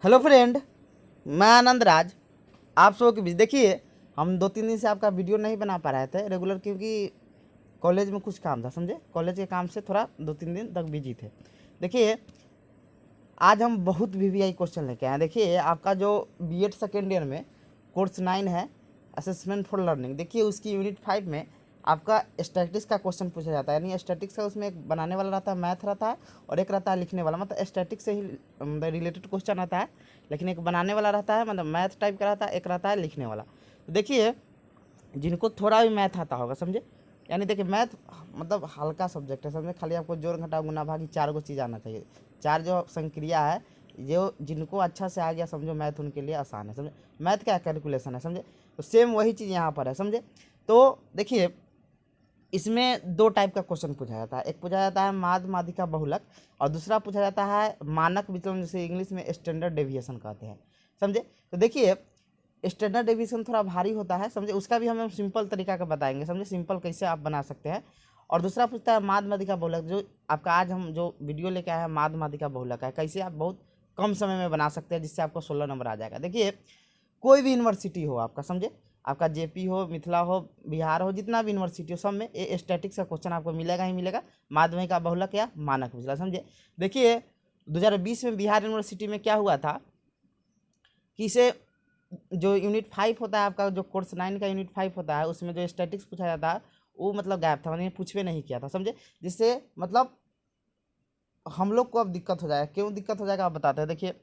Hello friend, मैं आनंद राज आप सबों के बीच। देखिए, हम 2-3 दिन से आपका वीडियो नहीं बना पा रहे थे रेगुलर, क्योंकि कॉलेज में कुछ काम था, समझे। कॉलेज के काम से थोड़ा 2-3 दिन तक बिजी थे। देखिए, आज हम बहुत वीवीआई क्वेश्चन लेके आए हैं। देखिए, आपका जो बीएड सेकेंड ईयर में कोर्स 9 है, असेसमेंट फॉर लर्निंग, देखिए उसकी यूनिट 5 में आपका स्टैटिक्स का क्वेश्चन पूछा जाता है। यानी स्टैटिक्स का उसमें एक बनाने वाला रहता है, मैथ रहता है, और एक रहता है लिखने वाला। मतलब स्टैटिक्स से ही रिलेटेड क्वेश्चन आता है, लेकिन एक बनाने वाला रहता है, मतलब मैथ टाइप का रहता है, एक रहता है लिखने वाला। तो देखिए, जिनको थोड़ा भी मैथ आता होगा, समझे, यानी देखिए मैथ मतलब हल्का सब्जेक्ट है, समझे। खाली आपको जोड़ घटाव गुना भागी 4 गो चीज़ आना चाहिए। 4 जो संक्रिया है, जो जिनको अच्छा से आ गया, समझो, मैथ उनके लिए आसान है, समझे। मैथ क्या कैलकुलेशन है, समझे। तो सेम वही चीज़ यहाँ पर है, समझे। तो देखिए, इसमें 2 टाइप का क्वेश्चन पूछा जाता है। एक पूछा जाता है माध्य माध्यिका बहुलक, और दूसरा पूछा जाता है मानक विचलन, जिसे इंग्लिश में स्टैंडर्ड डेविएशन कहते हैं, समझे। तो देखिए, स्टैंडर्ड डेविएशन थोड़ा भारी होता है, समझे। उसका भी हम सिंपल तरीका का बताएंगे, समझे, सिंपल कैसे आप बना सकते हैं। और दूसरा पूछता है माध्य माध्यिका बहुलक, जो आपका आज हम जो वीडियो लेके आए हैं माध्य माध्यिका बहुलक है, कैसे आप बहुत कम समय में बना सकते हैं, जिससे आपको 16 नंबर आ जाएगा। देखिए, कोई भी यूनिवर्सिटी हो आपका, समझे, आपका जेपी हो, मिथिला हो, बिहार हो, जितना भी यूनिवर्सिटी हो, सब में ये स्टैटिक्स का क्वेश्चन आपको मिलेगा ही मिलेगा, माध्यमिक का बहुलक या मानक विचलन, समझे। देखिए, 2020 में बिहार यूनिवर्सिटी में क्या हुआ था कि इसे जो यूनिट 5 होता है आपका, जो कोर्स 9 का यूनिट 5 होता है, उसमें जो स्टैटिक्स पूछा जाता है वो मतलब गायब था, मैंने पूछवे नहीं किया था, समझे। जिससे मतलब हम लोग को अब दिक्कत हो जाएगा। क्यों दिक्कत हो जाएगा आप बताते हैं। देखिए,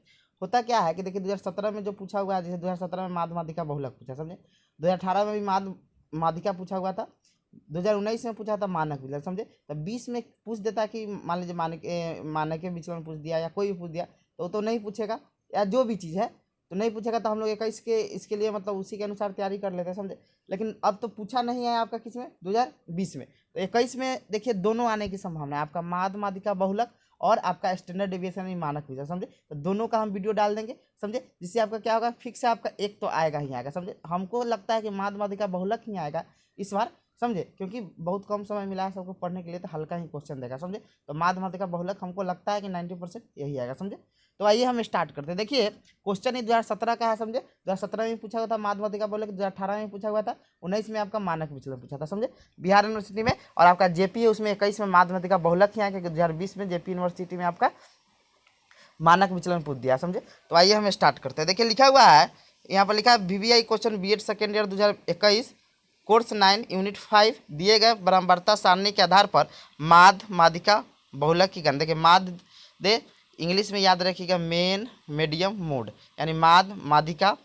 होता क्या है कि देखिए 2017 में जो पूछा हुआ है, जैसे 2017 में माध्य माध्यिका बहुलक पूछा, समझे। 2018 में भी माध्य माध्यिका पूछा हुआ था, 2019 में पूछा था मानक विचलन, समझे। तब 20 में पूछ देता कि मान लीजिए मानक के विचलन पूछ दिया या कोई भी पूछ दिया, तो वो तो नहीं पूछेगा, या जो भी चीज़ है तो नहीं पूछेगा। तो हम लोग 21 के इसके लिए मतलब उसी के अनुसार तैयारी कर लेते हैं, समझे। लेकिन अब तो पूछा नहीं है आपका किस में, 2020 में। तो 21 में देखिए दोनों आने की संभावना है, आपका माध्य माध्यिका बहुलक और आपका स्टैंडर्ड डेविएशन में मानक विचलन, समझे। तो दोनों का हम वीडियो डाल देंगे, समझे, जिससे आपका क्या होगा, फिक्स है, आपका एक तो आएगा ही आएगा, समझे। हमको लगता है कि माध्य माध्यिका बहुलक ही आएगा इस बार, समझे, क्योंकि बहुत कम समय मिला है सबको पढ़ने के लिए, तो हल्का ही क्वेश्चन देगा, समझे। तो माध्य माध्यिका बहुलक हमको लगता है कि 90% यही आएगा, समझे। तो आइए हम स्टार्ट करते हैं। देखिए, क्वेश्चन ही 2017 का है, समझे। 2017 में पूछा हुआ था माध्य माध्यिका बहुलक, 2018 में पूछा हुआ था, 19 में आपका मानक विचलन पूछा था, समझे, बिहार यूनिवर्सिटी में। और आपका जेपी है, उसमें 21 में माध्य माध्यिका बहुलक ही आया, क्योंकि 2020 में जेपी यूनिवर्सिटी में आपका मानक विचलन पूछ दिया, समझे। तो आइए हम स्टार्ट करते हैं। देखिए, लिखा हुआ है यहाँ पर, लिखा है VVI question BEd second year 2021 course 9 unit 5 दिए गए बराबरता सारणी के आधार पर माध्य माध्यिका बहुलक की गणना। देखिए, माध्य दे इंग्लिश में याद रखिएगा मेन मीडियम मोड, यानी माध्य माध्यिका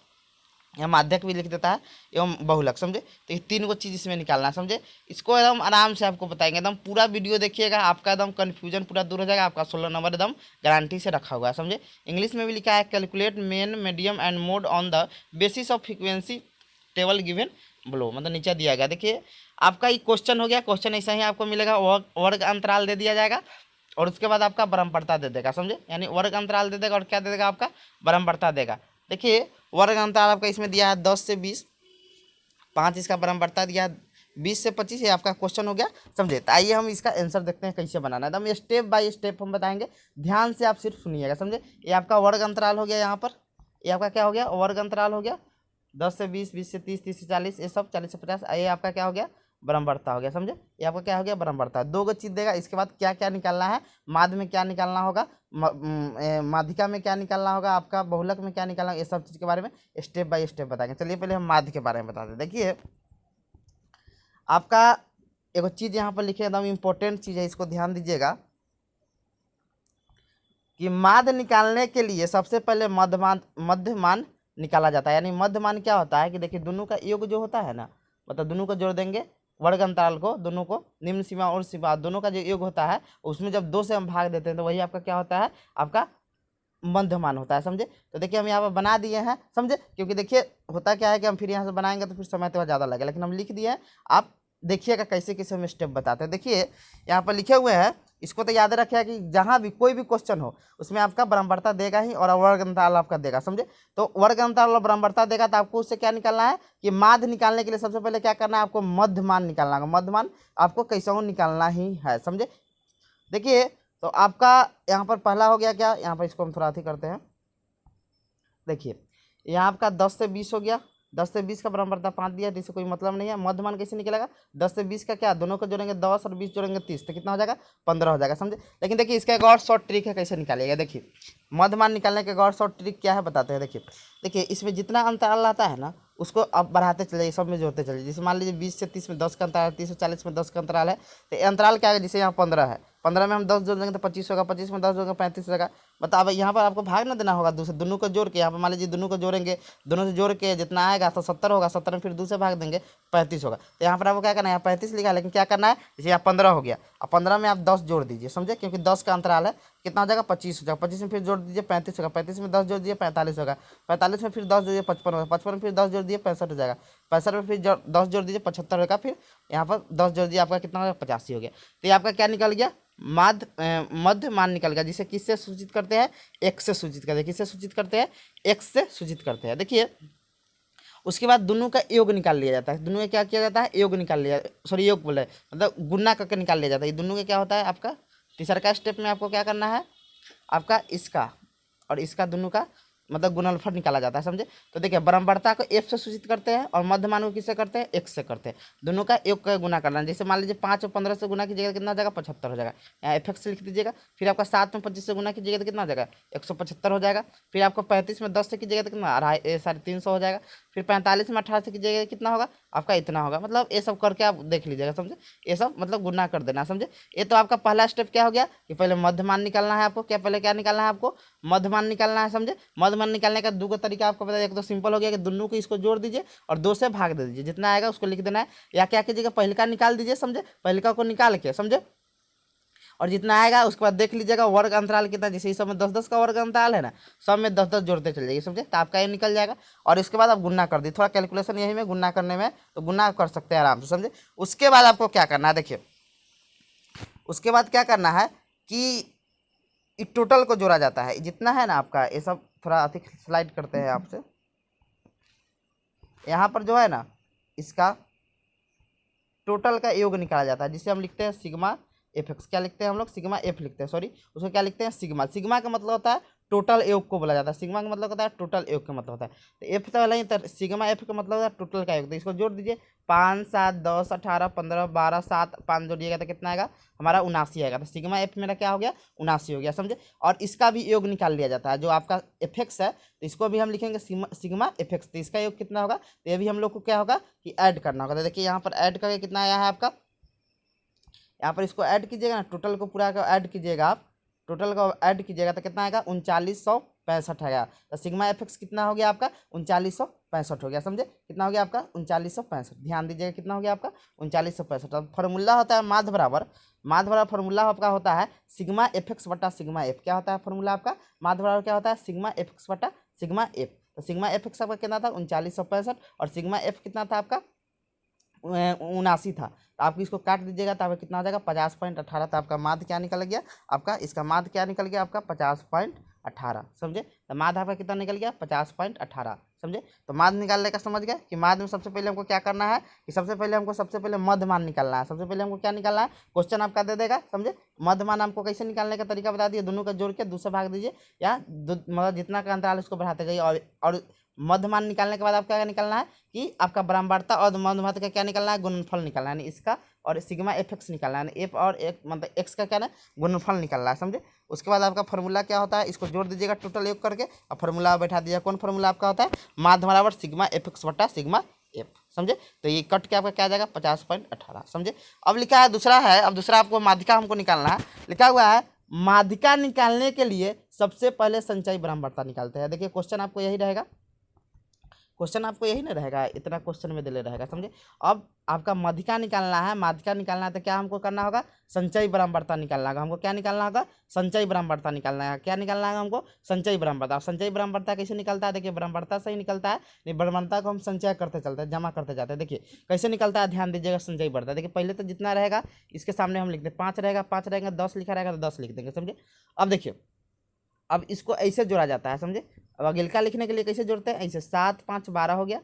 या माध्यक भी लिख देता है, एवं बहुलक, समझे। तो ये 3 गो चीज़ इसमें निकालना है, समझे। इसको एकदम आराम से आपको बताएंगे, एकदम पूरा वीडियो देखिएगा, आपका एकदम कन्फ्यूजन पूरा दूर हो जाएगा। आपका 16 नंबर एकदम गारंटी से रखा हुआ है, समझे। इंग्लिश में भी लिखा है calculate main medium and mode on the basis of frequency table given below, मतलब नीचे दिया गया। देखिए, आपका ये क्वेश्चन हो गया, क्वेश्चन ऐसा ही आपको मिलेगा, वर्ग अंतराल दे दिया जाएगा, और उसके बाद आपका बराबरता दे देगा, समझे। यानी वर्ग अंतराल दे देगा और क्या दे देगा, आपका बराबरता देगा। देखिए, वर्ग अंतराल आपका इसमें दिया है 10 से 20, 5 इसका बराबरता दिया है 20 से 25, ये आपका क्वेश्चन हो गया, समझे। तो आइए हम इसका आंसर देखते हैं कैसे बनाना है, एकदम स्टेप बाय स्टेप हम बताएंगे, ध्यान से आप सिर्फ सुनिएगा, समझे। ये आपका वर्ग अंतराल हो गया, यहाँ पर ये आपका क्या हो गया, वर्ग अंतराल हो गया। 10 से 20, 20 से 30, 30 से 40, ये सब 40 से 50, ये आपका क्या हो गया, बराबरता हो गया, समझे। ये आपका क्या हो गया, बराबरता। 2 गो चीज़ देगा। इसके बाद क्या क्या निकालना है, माध्य में क्या निकालना होगा, माध्यिका में क्या निकालना होगा, आपका बहुलक में क्या निकालना होगा, ये सब चीज़ के बारे में स्टेप बाय स्टेप बताएंगे। चलिए पहले हम माध्य के बारे में बताते हैं। देखिए, आपका एक चीज़ यहाँ पर लिखे, एकदम इम्पोर्टेंट चीज़ है, इसको ध्यान दीजिएगा कि माध्य निकालने के लिए सबसे पहले मध्यमान निकाला जाता है। यानी मध्यमान क्या होता है कि देखिए, दोनों का योग जो होता है ना, मतलब दोनों को जोड़ देंगे, वर्ग अंतराल को, दोनों को, निम्न सीमा और सीमा दोनों का जो योग होता है, उसमें जब 2 से हम भाग देते हैं तो वही आपका क्या होता है, आपका मध्यमान होता है, समझे। तो देखिए, हम यहाँ पर बना दिए हैं, समझे, क्योंकि देखिए होता क्या है कि हम फिर यहाँ से बनाएंगे तो फिर समय थोड़ा ज़्यादा लगेगा, लेकिन हम लिख दिए हैं। आप देखिएगा कैसे कैसे हम स्टेप बताते हैं। देखिए, यहाँ पर लिखे हुए हैं, इसको तो याद रखिएगा कि जहाँ भी कोई भी क्वेश्चन हो उसमें आपका बराबरता देगा ही, और वर्ग अंतराल आपका देगा, समझे। तो वर्ग अंतराल और बराबरता देगा, तो आपको उससे क्या निकालना है कि माध्य निकालने के लिए सबसे पहले क्या करना है, आपको मध्यमान निकालना होगा। मध्यमान आपको कैसा निकालना ही है, समझे। देखिए, तो आपका यहाँ पर पहला हो गया क्या, यहाँ पर इसको हम थोड़ा अथी करते हैं, देखिए यहाँ आपका 10 से 20 हो गया, 10 से 20 का बराबरता 5 दिया, जिससे कोई मतलब नहीं है। मध्यमान कैसे निकलेगा, 10 से 20 का क्या, दोनों को जोड़ेंगे 10 और 20 जोड़ेंगे 30, तो कितना हो जाएगा 15 हो जाएगा, समझे। लेकिन देखिए इसका एक और शॉर्ट ट्रिक है कैसे निकालिएगा। देखिए मध्यमान निकालने का एक और शॉर्ट ट्रिक क्या है बताते हैं। देखिए देखिए इसमें जितना अंतराल आता है ना उसको आप बढ़ाते चलिए, सब में जोड़ते चलिए। जैसे मान लीजिए 20 से 30 में 10 का अंतराल, 30 से 40 में 10 का अंतराल है, तो ये अंतराल क्या है, जैसे यहाँ 15 है, 15 में हम 10 जोड़ देंगे तो 25 होगा, 25 में 10 जोड़ेंगे 35 होगा। मतलब अब यहाँ पर आपको भाग ना देना होगा, दूसरे दोनों को जोड़ के, यहाँ पर मान लीजिए दोनों को जोड़ेंगे, दोनों से जोड़ के जितना आएगा तो 70 होगा, 70 में फिर दूसरे भाग देंगे 35 होगा। तो यहाँ पर आपको क्या करना है, यहाँ 35 लिखा है, लेकिन क्या करना है, जैसे यहाँ 15 हो गया, अब 15 में आप 10 जोड़ दीजिए, समझे, क्योंकि 10 का अंतराल है, कितना हो जाएगा 25 हो जाएगा, 25 में फिर जोड़ दीजिए 35 होगा, 35 में 10 जोड़ दीजिए 45 होगा, 45 में फिर 10 जोड़िए 55 होगा, 55 में फिर 10 जोड़ दिए 65 हो जाएगा, 65 में फिर 10 जोड़ दीजिए 75 होगा, फिर यहाँ पर 10 जोड़ दिए आपका कितना हो गया 85 हो गया। तो ये आपका क्या निकल गया, मध्य मान निकल गया, जिसे किससे सूचित करते हैं, x से सूचित करते हैं। किससे सूचित करते हैं, x से सूचित करते हैं। देखिए उसके बाद दोनों का योग निकाल लिया जाता है। दोनों का क्या किया जाता है, योग निकाल लिया, सॉरी योग बोले मतलब गुना करके निकाल लिया जाता है। दोनों का क्या होता है आपका, तीसरा का स्टेप में आपको क्या करना है, आपका इसका और इसका दोनों का मतलब गुणनफल निकाला जाता है, समझे। तो देखिए बराबरता को f से सूचित करते हैं और मध्यमान को किससे करते हैं, x से करते हैं। दोनों का योग का गुना करना है। जैसे मान लीजिए 5 और 15 से गुना कीजिएगा कितना हो जाएगा 75 हो जाएगा, यहाँ एफ लिख दीजिएगा। फिर आपका 7 में 25 से गुना कीजिएगा तो कितना हो जाएगा 175 हो जाएगा। फिर आपको 35 में 10 से कीजिएगा तो कितना 350 हो जाएगा। फिर 45 में 18 से कीजिएगा कितना होगा आपका इतना होगा। मतलब ये सब करके आप देख लीजिएगा, समझे, ये सब मतलब गुना कर देना, समझे। ये तो आपका पहला स्टेप क्या हो गया कि पहले मध्यमान निकालना है आपको, क्या पहले क्या निकालना है आपको, मध्यमान निकालना है, समझे। मध्यमान निकालने का दो तरीका आपको पता है, एक तो सिंपल हो गया कि दोनों को इसको जोड़ दीजिए और 2 से भाग दे दीजिए, जितना आएगा उसको लिख देना है। या क्या कीजिएगा पहले का निकाल दीजिए, समझे, पहले का को निकाल के, समझे, और जितना आएगा उसके बाद देख लीजिएगा वर्ग अंतराल कितना, जैसे इस सब में 10-10 का वर्ग अंतराल है ना, सब में 10-10 जोड़ते चल जाइए, समझे, तो आपका ये निकल जाएगा। और इसके बाद आप गुना कर दी, थोड़ा कैलकुलेशन यही में गुना करने में तो गुना कर सकते हैं आराम से, समझे। उसके बाद आपको क्या करना है, देखिए उसके बाद क्या करना है कि टोटल को जोड़ा जाता है, जितना है ना आपका ये सब, थोड़ा अधिक स्लाइड करते हैं आपसे। यहाँ पर जो है ना इसका टोटल का योग निकाला जाता है, जिसे हम लिखते हैं सिग्मा एफ एक्स। क्या लिखते हैं हम लोग, सिग्मा एफ लिखते हैं, सॉरी उसको क्या लिखते हैं सिग्मा। सिग्मा का मतलब होता है टोटल योग को बोला जाता है, सिग्मा का मतलब होता है टोटल योग का मतलब होता है। तो एफ तो नहीं, तो सिग्मा एफ का मतलब होता है टोटल का योग। तो इसको जोड़ दीजिए, 5 7 10 18 15 12 7 5 जोड़िएगा तो कितना आएगा हमारा 79 आएगा। तो सिग्मा एफ मेरा क्या हो गया 79 हो गया, समझे। और इसका भी योग निकाल लिया जाता है, जो आपका एफ एक्स है तो इसको भी हम लिखेंगे सिग्मा एफ एक्स। तो इसका योग कितना होगा, तो ये भी हम लोग को क्या होगा कि ऐड करना होगा। तो देखिए यहाँ पर ऐड करके कितना आया है आपका, यहाँ पर इसको ऐड कीजिएगा ना, टोटल को पूरा का ऐड कीजिएगा आप, टोटल को ऐड कीजिएगा तो कितना आएगा 3965 आएगा। तो सिग्मा एफ एक्स कितना हो गया आपका 3965 हो गया, समझे, कितना हो गया आपका 3965। ध्यान दीजिएगा कितना हो गया आपका 3965। अब फॉर्मूला होता है माध्य बराबर फॉर्मूला आपका होता है सिग्मा एफ एक्स बटा सिग्मा एफ। क्या होता है फॉर्मूला आपका माध्य बराबर क्या होता है सिग्मा एफ एक्स बटा सिग्मा एफ। तो सिग्मा एफ एक्स आपका कितना था 3965 और सिग्मा एफ कितना था आपका 79 था। तो आप इसको काट दीजिएगा तो आपका कितना हो जाएगा 50.18। तो आपका माध्य क्या निकल गया आपका, इसका माध्य क्या निकल गया आपका 50.18, समझे। तो माध्य आपका कितना निकल गया 50.18, समझे। तो माध्य निकालने का समझ गए कि माध्य में सबसे पहले हमको क्या करना है कि सबसे पहले मध्यमान निकालना है। सबसे पहले हमको क्या निकालना है, क्वेश्चन आपका दे देगा, समझे। मध्यमान हमको कैसे निकालने का तरीका बता दिए, दोनों का जोड़ के दूसरे भाग दीजिए, या मतलब जितना का अंतराल उसको बढ़ाते जाइए। और मध्यमान निकालने के बाद आपका क्या निकालना है कि आपका बराबरता और मध्यमान का क्या निकालना है गुणनफल निकालना है, यानी इसका और सिग्मा एफ एक्स निकालना है, यानी एफ और एक मतलब एक्स का क्या ना गुणनफल निकालना है, समझे। उसके बाद आपका फॉर्मूला क्या होता है, इसको जोड़ दीजिएगा टोटल योग करके और फॉर्मूला बैठा दीजिएगा। कौन फॉर्मूला आपका होता है माध्य बराबर सिग्मा एफ एक्स बटा सिग्मा एफ, समझे। तो ये कट के आपका क्या आ जाएगा 50.18, समझे। अब लिखा है दूसरा है, अब दूसरा आपको माध्यिका हमको निकालना है। लिखा हुआ है माध्यिका निकालने के लिए सबसे पहले संचयी बराबरता निकालते हैं। देखिए क्वेश्चन आपको यही रहेगा, क्वेश्चन आपको यही ना रहेगा, इतना क्वेश्चन में दिले रहेगा, समझे। अब आपका माध्यिका निकालना है, माध्यिका निकालना है तो क्या हमको करना होगा संचयी बराबरता निकालना होगा। हमको क्या निकालना होगा संचयी बराबरता निकालना है। क्या निकालना है हमको संचयी बराबरता। संचयी बराबरता कैसे निकलता है, देखिए बराबरता से ही निकलता है, नहीं बराबरता को हम संचय करते चलते हैं, जमा करते जाते हैं। देखिए कैसे निकलता है, ध्यान दीजिएगा संचयी बराबरता। देखिए पहले तो जितना रहेगा इसके सामने हम लिख दें, 5 रहेगा, 5 रहेगा, 10 लिखा रहेगा तो 10 लिख देंगे, समझे। अब देखिए अब इसको ऐसे जोड़ा जाता है, समझे। अब अगिलका लिखने के लिए कैसे जोड़ते हैं, ऐसे 7 5 12 हो गया,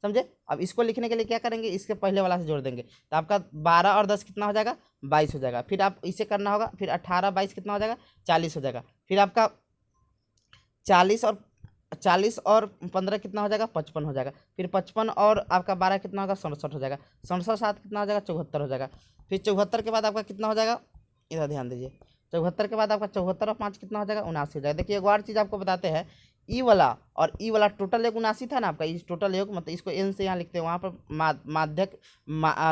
समझे। अब इसको लिखने के लिए क्या करेंगे, इसके पहले वाला से जोड़ देंगे तो आपका 12 और 10 कितना हो जाएगा 22 हो जाएगा। फिर आप इसे करना होगा, फिर 18 22 कितना हो जाएगा 40 हो जाएगा। फिर आपका 40 और 40 और 15 कितना हो जाएगा, 55 हो जाएगा। फिर 55 और आपका 12 कितना होगा, 67 हो जाएगा। 67 साथ कितना हो जाएगा, 74 हो जाएगा। फिर 74 के बाद आपका कितना हो जाएगा, इधर ध्यान दीजिए। 74 के बाद आपका 74 और 5 कितना हो जाएगा, 79 हो जाएगा। देखिए एक और चीज़ आपको बताते हैं, ई वाला और ई वाला टोटल योग 79 था ना आपका, इस टोटल योग मतलब इसको एन से यहाँ लिखते हैं, वहाँ पर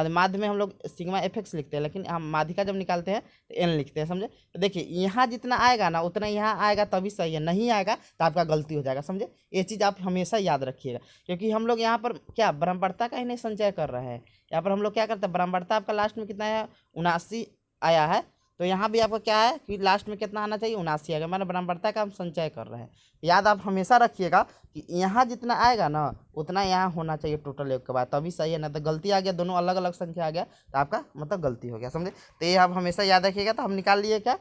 माध्य में हम लोग सिग्मा एफ एक्स लिखते हैं, लेकिन हम माध्यिका जब निकालते हैं तो एन लिखते हैं, समझे। तो देखिए यहाँ जितना आएगा ना उतना यहाँ आएगा तभी सही है, नहीं आएगा तो आपका गलती हो जाएगा, समझे। ये चीज़ आप हमेशा याद रखिएगा, क्योंकि हम लोग यहाँ पर क्या ब्रह्मवर्ता का ही नहीं संचय कर रहे हैं। यहाँ पर हम लोग क्या करते हैं, ब्रह्मवर्ता आपका लास्ट में कितना है, 79 आया है, तो यहाँ भी आपका क्या है कि लास्ट में कितना आना चाहिए, 79 आएगा, मैंने ब्रह्मवर्ता का हम संचय कर रहे हैं। याद आप हमेशा रखिएगा कि यहाँ जितना आएगा ना उतना यहाँ होना चाहिए टोटल योग के बाद, तभी सही है, ना तो गलती आ गया, दोनों अलग अलग संख्या आ गया तो आपका मतलब गलती हो गया, समझे। तो ये आप हमेशा याद रखिएगा। तो हम निकाल लिए क्या,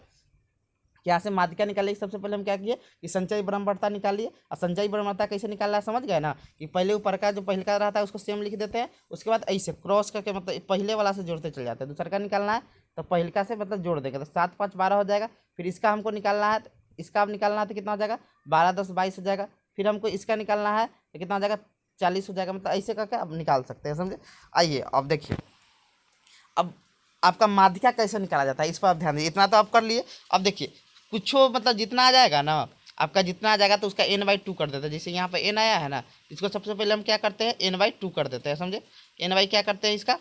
यहाँ से माध्यिका निकालिए। सबसे पहले हम क्या किए कि संचयी ब्रह्मवर्ता निकालिए, और संचयी ब्रह्मवर्ता कैसे निकालना है समझ गए ना, कि पहले ऊपर का जो पहले का रहता है उसको सेम लिख देते हैं, उसके बाद ऐसे क्रॉस करके मतलब पहले वाला से जोड़ते चले जाते हैं। दूसरा का निकालना है तो पहलका से मतलब जोड़ देंगे, तो 7 5 12 हो जाएगा। फिर इसका हमको निकालना है, तो इसका अब निकालना है तो कितना हो जाएगा, 12 10 22 हो जाएगा। फिर हमको इसका निकालना है तो कितना हो जाएगा, 40 हो जाएगा, मतलब ऐसे करके अब निकाल सकते हैं, समझे। आइए अब देखिए, अब आपका माध्यिका कैसे निकाला जाता है इस पर आप ध्यान दीजिए। इतना तो आप कर लिए। अब देखिए कुछ मतलब जितना आ जाएगा ना आपका, जितना आ जाएगा तो उसका n/2 कर देते हैं। जैसे यहाँ पे n आया है ना, इसको सबसे पहले हम क्या करते हैं, n/2 कर देते हैं, समझे। n क्या करते हैं, इसका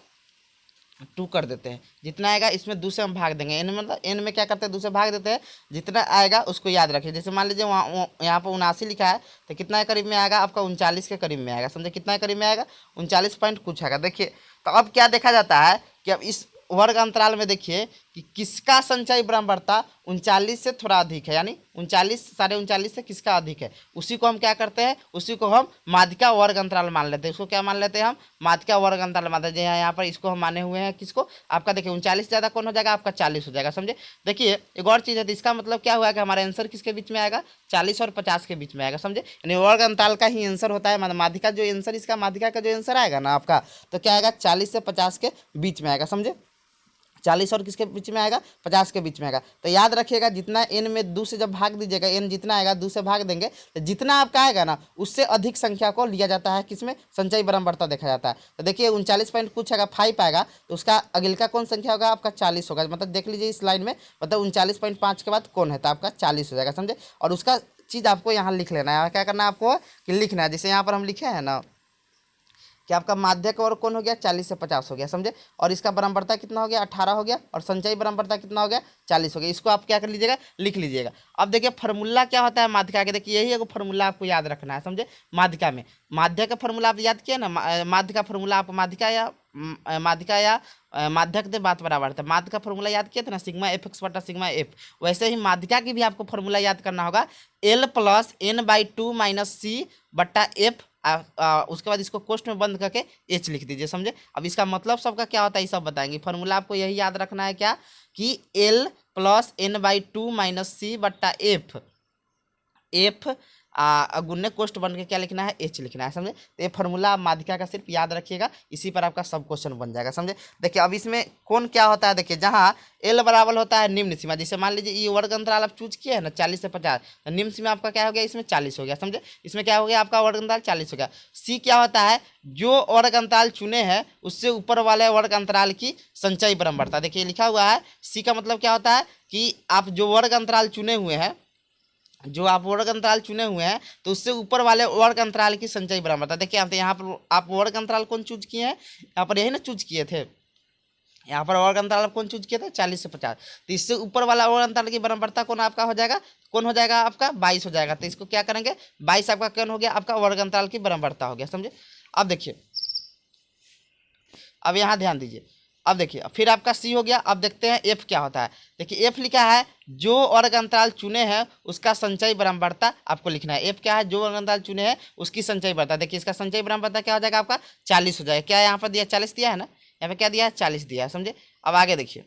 2 कर देते हैं। जितना आएगा इसमें 2 से हम भाग देंगे, n मतलब n में क्या करते हैं, 2 से भाग देते हैं। जितना आएगा उसको याद रखिए। जैसे मान लीजिए वहाँ यहाँ पर 79 लिखा है, तो कितना करीब में आएगा आपका, 39 के करीब में आएगा, समझे। कितना करीब में आएगा, 39 पॉइंट कुछ आएगा। देखिए तो अब क्या देखा जाता है कि अब इस वर्ग अंतराल में देखिए कि किसका संचयी ब्रह्मवर्ता 39 से थोड़ा अधिक है, यानी 39 39.5 से किसका अधिक है, उसी को हम क्या करते हैं, उसी को हम माध्यिका वर्ग अंतराल मान लेते हैं। उसको क्या मान लेते हैं, हम माध्यिका वर्ग अंतराल मानते हैं। यहाँ पर इसको हम माने हुए हैं किसको, आपका देखिए 39 ज़्यादा कौन हो जाएगा, आपका 40 हो जाएगा, समझे। देखिए एक और चीज़ है, तो इसका मतलब क्या हुआ कि हमारा आंसर किसके बीच में आएगा, 40 और 50 के बीच में आएगा, समझे। यानी वर्ग अंतराल का ही आंसर होता है, माध्यिका जो आंसर, इसका माध्यिका का जो आंसर आएगा ना आपका, तो क्या आएगा, 40 से 50 के बीच में आएगा, समझे। 40 और किसके बीच में आएगा, 50 के बीच में आएगा। तो याद रखिएगा जितना n में 2 से जब भाग दीजिएगा, n जितना आएगा 2 से भाग देंगे, तो जितना आपका आएगा ना उससे अधिक संख्या को लिया जाता है, किसमें, संचयी ब्रह्मवर्ता देखा जाता है। तो देखिए 39 पॉइंट कुछ आएगा, 5 आएगा, तो उसका अगले का कौन संख्या होगा, आपका 40 होगा। मतलब देख लीजिए इस लाइन में, मतलब 39.5 के बाद कौन है, तो आपका 40 हो जाएगा, समझे। और उसका चीज़ आपको यहाँ लिख लेना है, क्या करना है आपको कि लिखना है। जैसे यहाँ पर हम लिखे हैं ना कि आपका माध्यक वर्ग कौन हो गया, 40 से 50 हो गया, समझे। और इसका ब्रह्मवर्ता कितना हो गया, 18 हो गया, और संचयी ब्रह्मवर्ता कितना हो गया, 40 हो गया। इसको आप क्या कर लीजिएगा, लिख लीजिएगा। अब देखिए फार्मूला क्या होता है माध्यिका के, देखिए यही एगो फार्मूला आपको याद रखना है, समझे। माध्यिका में माध्य का फार्मूला आप याद किए ना, माध्य का फार्मूला आप माध्यिका या माध्यक से बात बराबर था, माध्य का फार्मूला याद किया था ना, सिग्मा एफ एक्स बटा सिग्मा एफ। वैसे ही माध्यिका की भी आपको फार्मूला याद करना होगा, L + n/2 - c बटा एफ। उसके बाद इसको कोष्ठ में बंद करके h लिख दीजिए, समझे। अब इसका मतलब सबका क्या होता है ये सब बताएंगे। फार्मूला आपको यही याद रखना है क्या, कि L + n/2 - c बटा एफ, एफ गुण्य कोष्ठ बन के क्या लिखना है, एच लिखना है, समझे। तो ये फार्मूला आप माध्यिका का सिर्फ याद रखिएगा, इसी पर आपका सब क्वेश्चन बन जाएगा, समझे। देखिए अब इसमें कौन क्या होता है, देखिए जहाँ एल बराबर होता है निम्न सीमा, जैसे मान लीजिए ये वर्ग अंतराल आप चूज किए हैं ना 40 से 50, तो निम्न सीमा आपका क्या हो गया, इसमें 40 हो गया, समझे। इसमें क्या हो गया, आपका वर्ग अंतराल 40 हो गया। सी क्या होता है, जो वर्ग अंतराल चुने हैं उससे ऊपर वाले वर्ग अंतराल की संचयी ब्रह्मवर्ता। देखिए लिखा हुआ है, सी का मतलब क्या होता है कि आप जो वर्ग अंतराल चुने हुए हैं, जो आप वर्ग अंतराल चुने हुए हैं, तो उससे ऊपर वाले वर्ग अंतराल की संचयी ब्रह्मवर्ता। देखिए यहाँ पर आप वर्ग अंतराल कौन चूज किए हैं, यहाँ पर यही ना चूज किए थे, यहाँ पर वर्ग अंतराल आप कौन चूज किए थे, 40 से 50। तो इससे ऊपर वाला वर्ग अंतराल की ब्रह्मवर्ता कौन आपका हो जाएगा, कौन हो जाएगा आपका 22 हो जाएगा। तो इसको क्या करेंगे, 22 आपका कौन हो गया, आपका वर्ग अंतराल की ब्रह्मवर्ता हो गया, समझे। अब देखिए, अब यहाँ ध्यान दीजिए, अब देखिए फिर आपका सी हो गया। अब देखते हैं एफ क्या होता है। देखिए एफ लिखा है, जो वर्ग अंतराल चुने हैं उसका संचयी ब्रह्मवर्ता आपको लिखना है। एफ क्या है, जो वर्ग अंतराल चुने हैं उसकी संचयी ब्रह्मवर्ता। देखिए इसका संचयी ब्रह्मवर्ता क्या हो जाएगा, आपका 40 हो जाएगा। क्या यहाँ पर दिया, 40 दिया है ना, यहाँ पे क्या दिया है, 40 दिया है, समझे। अब आगे देखिए,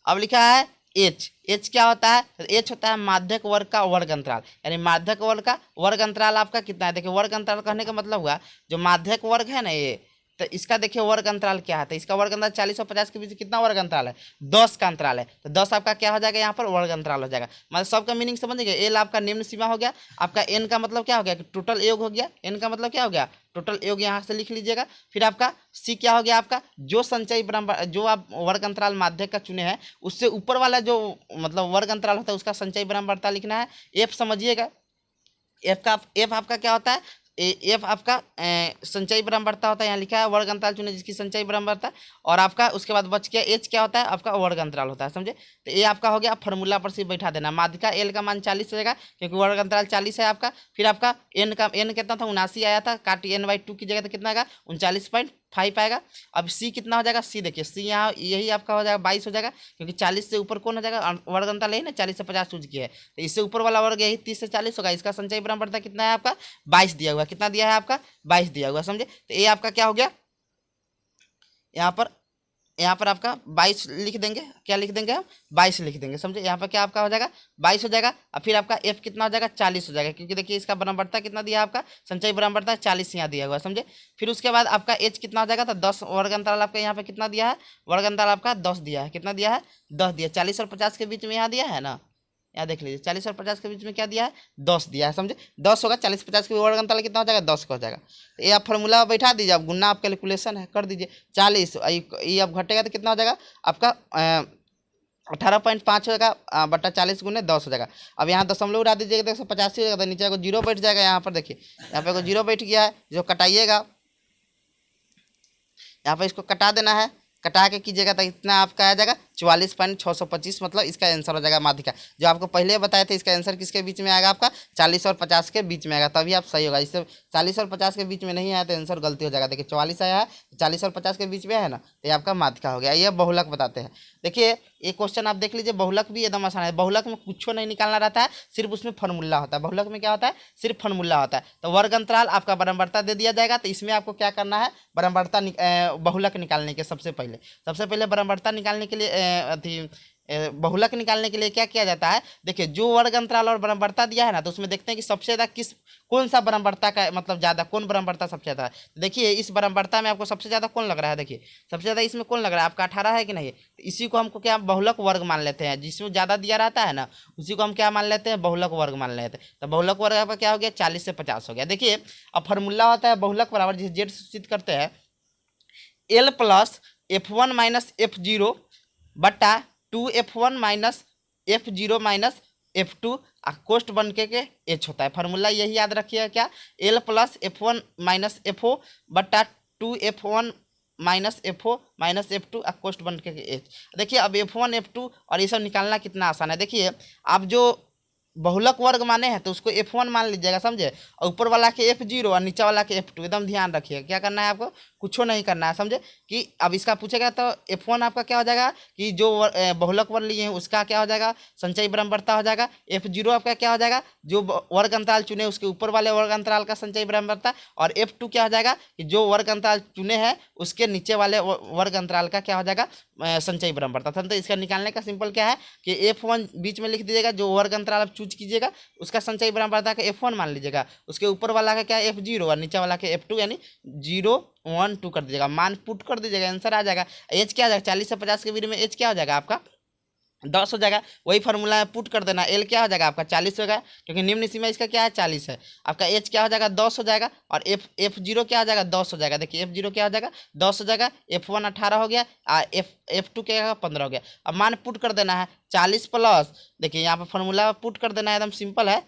अब लिखा है एच। एच क्या होता है, एच होता है माध्यक वर्ग का वर्ग अंतराल, यानी माध्यक वर्ग का वर्ग अंतराल आपका कितना है। देखिए वर्ग अंतराल कहने का मतलब हुआ, जो माध्यक वर्ग है ना, ये तो इसका देखिए वर्ग अंतराल क्या है, तो इसका वर्ग अंतराल 40 और 50 के बीच कितना वर्ग अंतराल है, 10 का अंतराल है। तो 10 आपका क्या हो जाएगा यहाँ पर वर्ग अंतराल हो जाएगा। मतलब सबका मीनिंग समझेंगे। एल आपका निम्न सीमा हो गया, आपका एन का मतलब क्या हो गया, टोटल योग हो गया, एन का मतलब क्या हो गया, टोटल योग यहाँ से लिख लीजिएगा। फिर आपका सी क्या हो गया, आपका जो संचयी ब्रह्म जो आप वर्ग अंतराल माध्यक का चुने हैं उससे ऊपर वाला जो मतलब वर्ग अंतराल होता है उसका संचयी ब्रह्मवर्ता लिखना है। एफ समझिएगा, एफ आपका क्या होता है, एफ आपका संचयी ब्रह्मवर्ता होता है, यहाँ लिखा है वर्ग अंतराल चुने जिसकी संचयी ब्रह्मवर्ता। और आपका उसके बाद बच गया एच क्या होता है, आपका वर्ग अंतराल होता है, समझे। तो ये आपका हो गया, फॉर्मूला पर सिर्फ बैठा देना। माध्यिका एल का मान 40 हो जाएगा क्योंकि वर्ग अंतराल 40 है आपका। फिर आपका एन का एन कितना था, 79 आया था, काट n/2 की जगह तो कितना आएगा 39.5 आएगा। अब सी कितना हो जाएगा, सी देखिए सी यहाँ यही आपका हो जाएगा 22 हो जाएगा क्योंकि 40 से ऊपर कौन हो जाएगा, वर्ग अंतराल यही ना 40 से 50 सूझ की है, तो इससे ऊपर वाला वर्ग यही 30 से 40 होगा। इसका संचयी ब्रह्मवर्ता कितना है आपका 22 दिया हुआ, कितना दिया है आपका 22 दिया हुआ, समझे। तो ये आपका क्या हो गया, यहाँ पर आपका 22 लिख देंगे, क्या लिख देंगे हम 22 लिख देंगे, समझे। यहाँ पर क्या आपका हो जाएगा 22 हो जाएगा। और फिर आपका एफ कितना हो जाएगा 40 हो जाएगा क्योंकि देखिए इसका ब्रह्मवर्ता कितना दिया है आपका संचयी ब्रह्मवर्ता 40 यहाँ दिया हुआ, समझे। फिर उसके बाद आपका एच कितना हो जाएगा, तो 10 वर्ग अंतराल आपका यहाँ पे कितना दिया है, वर्ग अंतराल आपका 10 दिया है, कितना दिया है 10 दिया। 40 और 50 के बीच में यहाँ दिया है ना, यहाँ देख लीजिए 40 और 50 के बीच में क्या दिया है 10 दिया है, समझे। 10 होगा 40-50 के वर्ग अंतराल कितना हो जाएगा 10 का हो जाएगा। तो ये आप फॉर्मूला बैठा दीजिए, आप गुना आप कैलकुलेशन है कर दीजिए 40 ये अब घटेगा तो कितना हो जाएगा आपका 18.5 होगा बटा 40 गुने 10 हो जाएगा। अब यहाँ दशमलव उड़ा दीजिएगा तो 185 हो जाएगा, तो नीचे को जीरो बैठ जाएगा। यहाँ पर देखिए यहाँ पे को जीरो बैठ गया है, जो कटाइएगा यहाँ पर इसको कटा देना है, कटा के कीजिएगा तो इतना आपका आ जाएगा 44.625, मतलब इसका आंसर हो जाएगा माध्यिका। जो आपको पहले बताए थे इसका आंसर किसके बीच में आएगा आपका 40 और 50 के बीच में आएगा, तभी आप सही होगा। इससे 40 और 50 के बीच में नहीं आया तो आंसर गलती हो जाएगा। देखिए 44 आया है, 40 और 50 के बीच में है ना, तो ये आपका माध्यिका हो गया। ये बहुलक बताते हैं। देखिए ये क्वेश्चन आप देख लीजिए, बहुलक भी एकदम आसान है। बहुलक में कुछ नहीं निकालना रहता है, सिर्फ उसमें फॉर्मूला होता है। बहुलक में क्या होता है, सिर्फ फॉर्मूला होता है। तो वर्ग अंतराल आपका ब्रह्मवर्ता दे दिया जाएगा, तो इसमें आपको क्या करना है, ब्रह्मवर्ता बहुलक निकालने के सबसे पहले ब्रह्मवर्ता निकालने के लिए बहुलक निकालने के लिए क्या किया जाता है, देखिए जो वर्ग अंतराल और ब्रह्मवर्ता दिया है ना, तो उसमें देखते हैं कि सबसे ज़्यादा कौन सा ब्रह्मवर्ता का मतलब ज़्यादा, कौन ब्रह्मवर्ता सबसे ज़्यादा है। तो देखिए इस ब्रह्मवर्ता में आपको सबसे ज़्यादा कौन लग रहा है, देखिए सबसे ज़्यादा इसमें कौन लग रहा है आपका 18 है कि नहीं। तो इसी को हमको क्या बहुलक वर्ग मान लेते हैं, जिसमें ज़्यादा दिया रहता है ना उसी को हम क्या मान लेते हैं, बहुलक वर्ग मान लेते हैं। तो बहुलक वर्ग आपका क्या हो गया 40 से 50 हो गया। देखिए अब फॉर्मूला होता है बहुलक बराबर जिसे जेड सूचित करते हैं L plus F1 minus F0 बटा 2F1 minus F0 minus F2 कोष्ट बन के H होता है। फार्मूला यही याद रखिएगा क्या, L plus F1 minus FO बटा 2F1 minus FO minus F2 कोष्ट बन के H। देखिए अब F1 F2 और ये सब निकालना कितना आसान है। देखिए आप जो बहुलक वर्ग माने हैं तो उसको F1 मान लीजिएगा, समझे, और ऊपर वाला के F0 और नीचे वाला के F2। एकदम ध्यान रखिएगा, क्या करना है आपको, कुछ नहीं करना है, समझे। कि अब इसका पूछेगा तो F1 आपका क्या हो जाएगा कि जो बहुलक वर्ग लिए हैं उसका क्या हो जाएगा संचयी ब्रह्मवर्ता हो जाएगा। F0 आपका क्या हो जाएगा जो वर्ग अंतराल चुने उसके ऊपर वाले वर्ग अंतराल का संचयी ब्रह्मवर्ता, और F2 क्या हो जाएगा कि जो वर्ग अंतराल चुने हैं उसके नीचे वाले वर्ग अंतराल का क्या हो जाएगा संचयी ब्रह्मवर्ता। तो इसका निकालने का सिंपल क्या है कि F1 बीच में लिख दीजिएगा, जो वर्ग अंतराल आप चूज कीजिएगा उसका संचयी ब्रह्मवर्ता का F1 मान लीजिएगा, उसके ऊपर वाला का क्या F0 और नीचे वाला के F2 यानी 0 1 2 कर दीजिएगा, मान पुट कर दीजिएगा, आंसर आ जाएगा। एच क्या आ जाएगा 40 से 50 के बीच में एच क्या हो जाएगा आपका 10 हो जाएगा। वही फार्मूला है पुट कर देना, एल क्या हो जाएगा आपका 40 होगा क्योंकि निम्न सीमा इसका क्या है 40 है। आपका एच क्या हो जाएगा 10 हो जाएगा, और F0 क्या हो जाएगा 10 हो जाएगा। देखिए F0 क्या हो जाएगा 10 हो जाएगा, F1 18 हो गया, F2 क्या होगा 15 हो गया। अब मान पुट कर देना है 40 प्लस, देखिए यहाँ पर फॉर्मूला पुट कर देना है, एकदम सिंपल है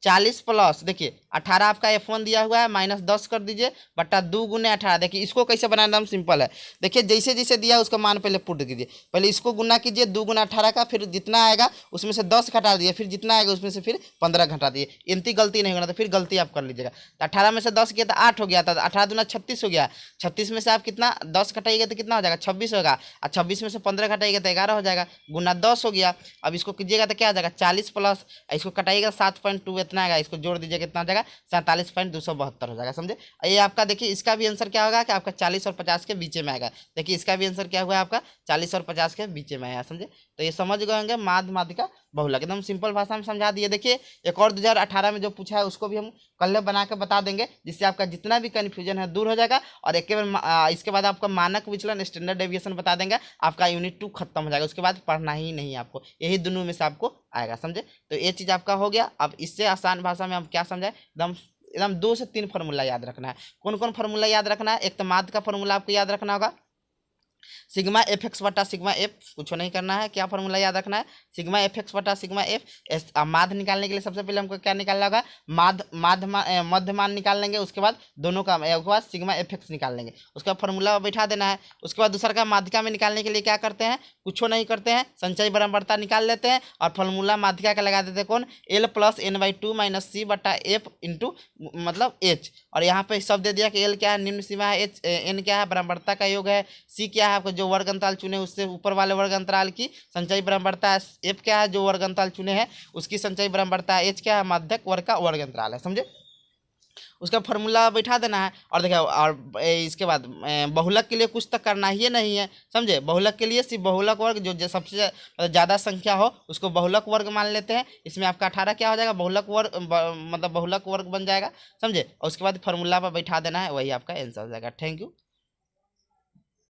40 प्लस देखिए 18 आपका F1 दिया हुआ है माइनस 10 कर दीजिए बटा 2 गुने 18। देखिए इसको कैसे बनाना, एकदम सिंपल है। देखिए जैसे जैसे दिया उसका मान पहले पुट कीजिए, पहले इसको गुना कीजिए 2 गुना 18 का, फिर जितना आएगा उसमें से 10 घटा दिए, फिर जितना आएगा उसमें से फिर 15 घटा दिए। इनती गलती नहीं होना, तो फिर गलती आप कर लीजिएगा। तो 18 में से 10 किया तो 8 हो गया था, 18 दूना 36 हो गया। 36 में से आप कितना 10 घटाइएगा तो कितना हो जाएगा 26 होगा, और 26 में से 15 घटाइएगा तो 11 हो जाएगा, गुना 10 हो गया। अब इसको कीजिएगा तो क्या आ जाएगा 40 प्लस, इसको कटाइएगा 7.2, इतना कितना आएगा, इसको जोड़ दीजिए कितना आ जाएगा 47.272 हो जाएगा, समझे। ये आपका देखिए इसका भी आंसर क्या होगा कि आपका 40 और 50 के बीच में आएगा। देखिए इसका भी आंसर क्या हुआ आपका 40 और 50 के बीच में आया, समझे। तो ये समझ गए होंगे माध्य माध्यिका बहुलक, एकदम सिंपल भाषा में समझा दिए। देखिए एक और 2018 में जो पूछा है उसको भी हम कल बना के बता देंगे, जिससे आपका जितना भी कन्फ्यूजन है दूर हो जाएगा। और एक बार इसके बाद आपका मानक विचलन स्टैंडर्ड डेविएशन बता देंगे, आपका यूनिट 2 खत्म हो जाएगा। उसके बाद पढ़ना ही नहीं आपको, यही दोनों में से आपको आएगा, समझे। तो ये चीज़ आपका हो गया। अब इससे आसान भाषा में हम क्या समझाएं, एकदम एकदम 2 से 3 फार्मूला याद रखना है। कौन कौन फार्मूला याद रखना है, एक तो माध्य का फार्मूला आपको याद रखना होगा, सिग्मा एफ एक्स बटा सिग्मा एफ, कुछ नहीं करना है। क्या फॉर्मूला याद रखना है, सिग्मा एफ एक्स बटा सिग्मा एफ। माध्य निकालने के लिए सबसे पहले हमको क्या निकालना होगा, मध्य मान निकाल लेंगे। उसके बाद दोनों का उसके बाद सिग्मा एफ एक्स निकाल लेंगे, उसका फॉर्मूला बैठा देना है। उसके बाद दूसरा का माध्यिका में निकालने के लिए क्या करते हैं, कुछ नहीं करते हैं, संचय बराबरता निकाल लेते हैं और फॉर्मूला माध्यिका का लगा देते हैं कौन, L plus N by 2 minus C बटा एफ इंटू मतलब एच। और यहाँ पे सब दे दिया कि एल क्या है, निम्न सीमा है, एच एन क्या है, बराबरता का योग है, सी क्या है आपको जो वर्ग अंतराल चुने उससे ऊपर वाले वर्ग अंतराल की संचयी बराबरता है, एफ क्या है जो वर्ग अंतराल चुने हैं उसकी संचयी बराबरता है, एच क्या है माध्यक वर्ग का वर्ग अंतराल है, समझे। उसका फॉर्मूला बैठा देना है। और देखिए और इसके बाद बहुलक के लिए कुछ तक करना ही नहीं है, समझे। बहुलक के लिए सिर्फ बहुलक वर्ग जो सबसे ज़्यादा संख्या हो उसको बहुलक वर्ग मान लेते हैं। इसमें आपका 18 क्या हो जाएगा, बहुलक वर्ग मतलब बहुलक वर्ग बन जाएगा, समझे। और उसके बाद फॉर्मूला पर बैठा देना है, वही आपका आंसर हो जाएगा। Thank you.